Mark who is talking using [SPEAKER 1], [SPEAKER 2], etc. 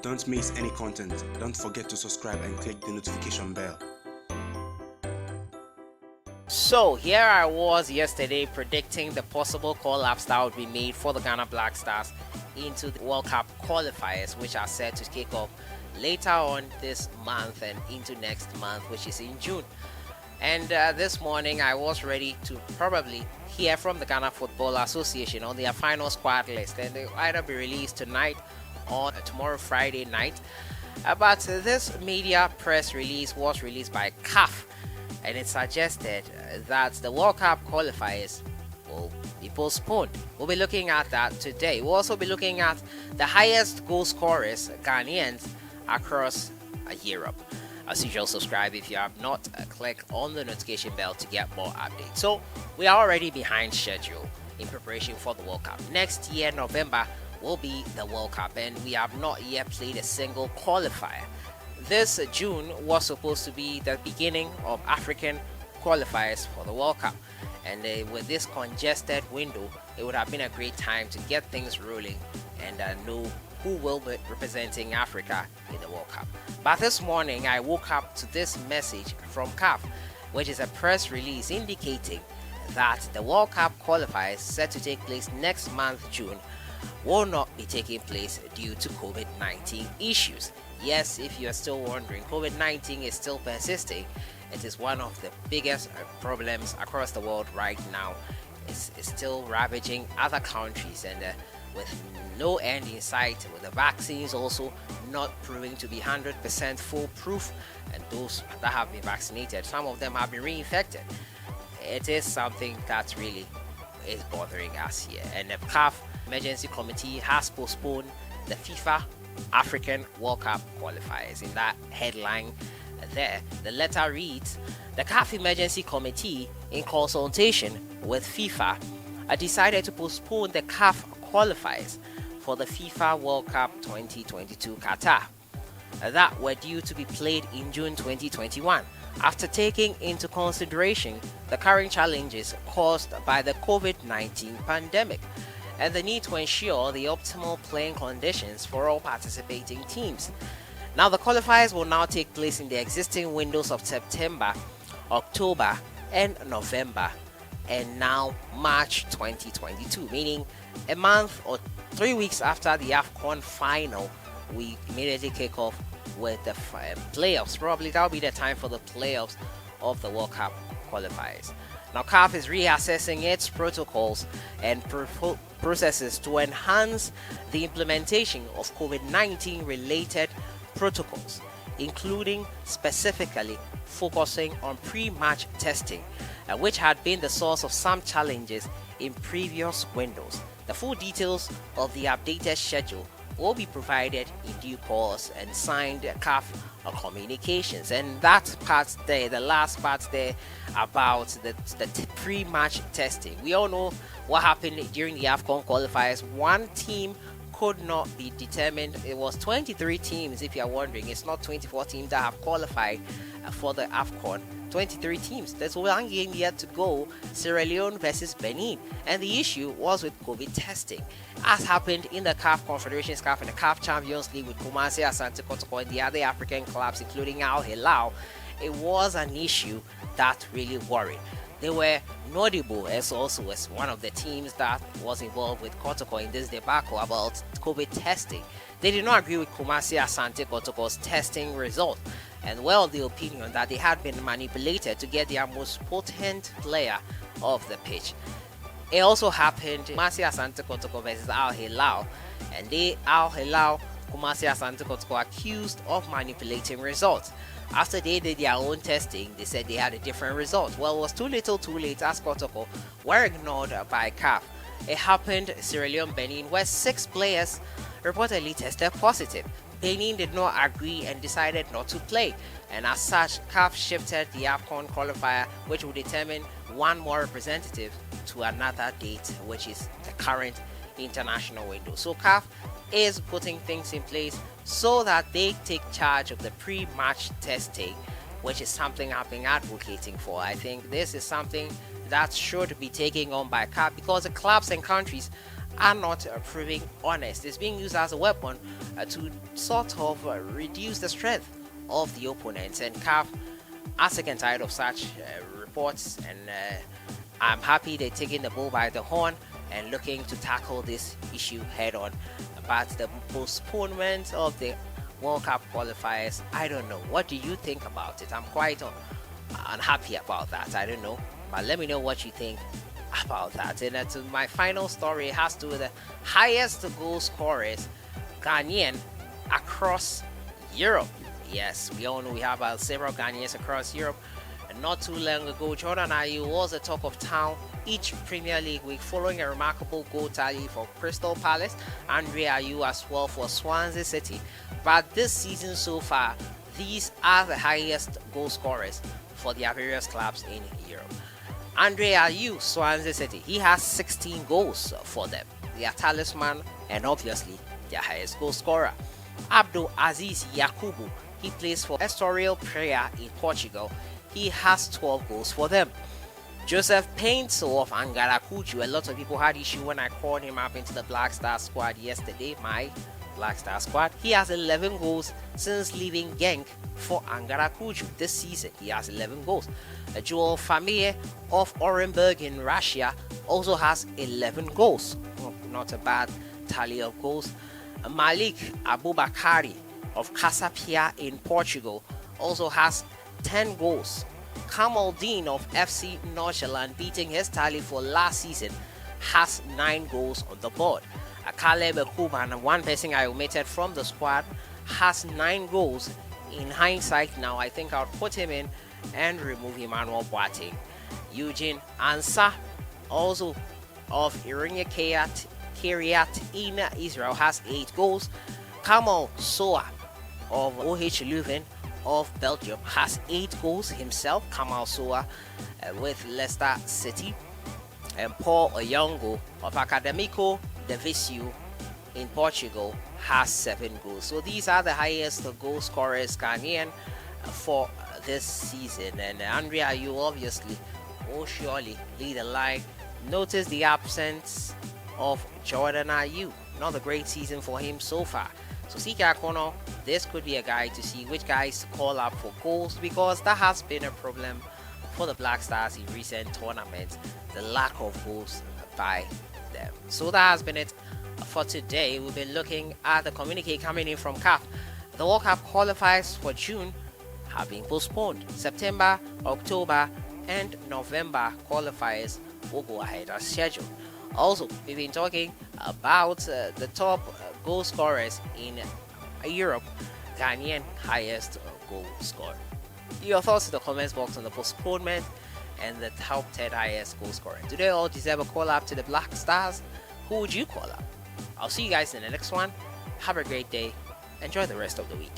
[SPEAKER 1] Don't miss any content. Don't forget to subscribe and click the notification bell.
[SPEAKER 2] So here I was yesterday predicting the possible collapse that would be made for the Ghana Black Stars into the World Cup qualifiers, which are set to kick off later on this month and into next month, which is in June. And this morning I was ready to probably hear from the Ghana Football Association on their final squad list, and they'll either be released tonight or tomorrow, Friday night. But this media press release was released by CAF, and it suggested that the World Cup qualifiers will be postponed. We'll be looking at that today. We'll also be looking at the highest goal scorers, Ghanaians, across Europe. As usual, subscribe if you have not. Click on the notification bell to get more updates. So we are already behind schedule in preparation for the World Cup. Next year, November, will be the World Cup, and we have not yet played a single qualifier. This June was supposed to be the beginning of African qualifiers for the World Cup, and with this congested window, it would have been a great time to get things rolling and know who will be representing Africa in the World Cup. But this morning I woke up to this message from CAF, which is a press release indicating that the World Cup qualifiers set to take place next month, June, will not be taking place due to COVID-19 issues. Yes, if you are still wondering, COVID-19 is still persisting. It is one of the biggest problems across the world right now. It's still ravaging other countries, and with no end in sight, with the vaccines also not proving to be 100% foolproof, and those that have been vaccinated, some of them have been reinfected. It is something that really is bothering us here, and the CAF Emergency Committee has postponed the FIFA African World Cup qualifiers. In that headline there, the letter reads, the CAF Emergency Committee, in consultation with FIFA, decided to postpone the CAF qualifiers for the FIFA World Cup 2022 Qatar that were due to be played in June 2021, after taking into consideration the current challenges caused by the COVID-19 pandemic and the need to ensure the optimal playing conditions for all participating teams. Now, the qualifiers will now take place in the existing windows of September, October, and November, and now March 2022, meaning a month or 3 weeks after the AFCON final, we immediately kick off with the playoffs. Probably that'll be the time for the playoffs of the World Cup qualifiers. Now, CAF is reassessing its protocols and processes to enhance the implementation of COVID-19 related protocols, including specifically focusing on pre-match testing, which had been the source of some challenges in previous windows. The full details of the updated schedule will be provided in due course and signed CAF communications. And that part there, the last part there about the pre-match testing. We all know what happened during the AFCON qualifiers. One team could not be determined. It was 23 teams, if you're wondering. It's not 24 teams that have qualified for the AFCON. 23 teams. There's one game yet to go, Sierra Leone versus Benin, and the issue was with COVID testing, as happened in the CAF Confederations Cup and the CAF Champions League with Kumasi, Asante Kotoko, and the other African clubs, including Al Hilal. It was an issue that really worried. They were notable as also as one of the teams that was involved with Kotoko in this debacle about COVID testing. They did not agree with Kumasi Asante Kotoko's testing result, and were of the opinion that they had been manipulated to get their most potent player off the pitch. It also happened Kumasi Asante Kotoko versus Al Hilal, and Al Hilal, Kumasi Asante Kotoko accused of manipulating results. After they did their own testing, they said they had a different result. Well, it was too little too late, as Kotoko were ignored by CAF. It happened Sierra Leone Benin, where 6 players reportedly tested positive. Benin did not agree and decided not to play, and as such, CAF shifted the AFCON qualifier, which will determine one more representative, to another date, which is the current international window. So CAF is putting things in place so that they take charge of the pre-match testing, which is something I've been advocating for. I think this is something that should be taken on by CAF, because the clubs and countries are not proving honest. It's being used as a weapon to sort of reduce the strength of the opponents. And CAF are sick and tired of such reports, and I'm happy they're taking the bull by the horn and looking to tackle this issue head on. But the postponement of the World Cup qualifiers, I don't know. What do you think about it? I'm quite unhappy about that. I don't know. But let me know what you think about that. And to my final story, it has to do with the highest goal scorers Ghanaian across Europe. Yes, we all know we have several Ghanaians across Europe. And not too long ago, Jordan Ayew was the talk of town each Premier League week, following a remarkable goal tally for Crystal Palace, Andre Ayew as well for Swansea City. But this season so far, these are the highest goal scorers for their various clubs in Europe. Andre Ayew, Swansea City, he has 16 goals for them, their talisman and obviously their highest goal scorer. Abdul Aziz Yakubu, he plays for Estoril Praia in Portugal. He has 12 goals for them. Joseph Painto of Angarakuju, a lot of people had issue when I called him up into the Black Star squad yesterday, my Black Star squad. He has 11 goals since leaving Genk for Angarakuju this season. He has 11 goals. Joel Famille of Orenburg in Russia also has 11 goals. Not a bad tally of goals. Malik Abubakari of Casapia in Portugal also has 10 goals. Kamaldeen of FC Nordsjælland, beating his tally for last season, has 9 goals on the board. Caleb Kuban, one person I omitted from the squad, has 9 goals. In hindsight now, I think I'll put him in and remove Emmanuel Boateng. Eugene Ansah, also of Irina Kiryat in Israel, has 8 goals. Kamal Soa of OH Leuven of Belgium has 8 goals himself. Kamal Soa with Leicester City. And Paul Oyongo of Academico de Viseu in Portugal has 7 goals. So these are the highest goal scorers Ghanaian for this season. And Andre Ayew obviously will surely lead the line. Notice the absence of Jordan Ayew. Not a great season for him so far. So CK Akono, this could be a guy to see which guys to call up for goals, because that has been a problem for the Black Stars in recent tournaments, the lack of goals by them. So that has been it for today. We've been looking at the communique coming in from CAF. The World Cup qualifiers for June have been postponed. September, October, and November qualifiers will go ahead as scheduled. Also, we've been talking about the top goal scorers in Europe, Ghanaian highest goal scorer. Your thoughts in the comments box on the postponement and the top 10 highest goal scorer. Do they all deserve a call up to the Black Stars? Who would you call up? I'll see you guys in the next one. Have a great day. Enjoy the rest of the week.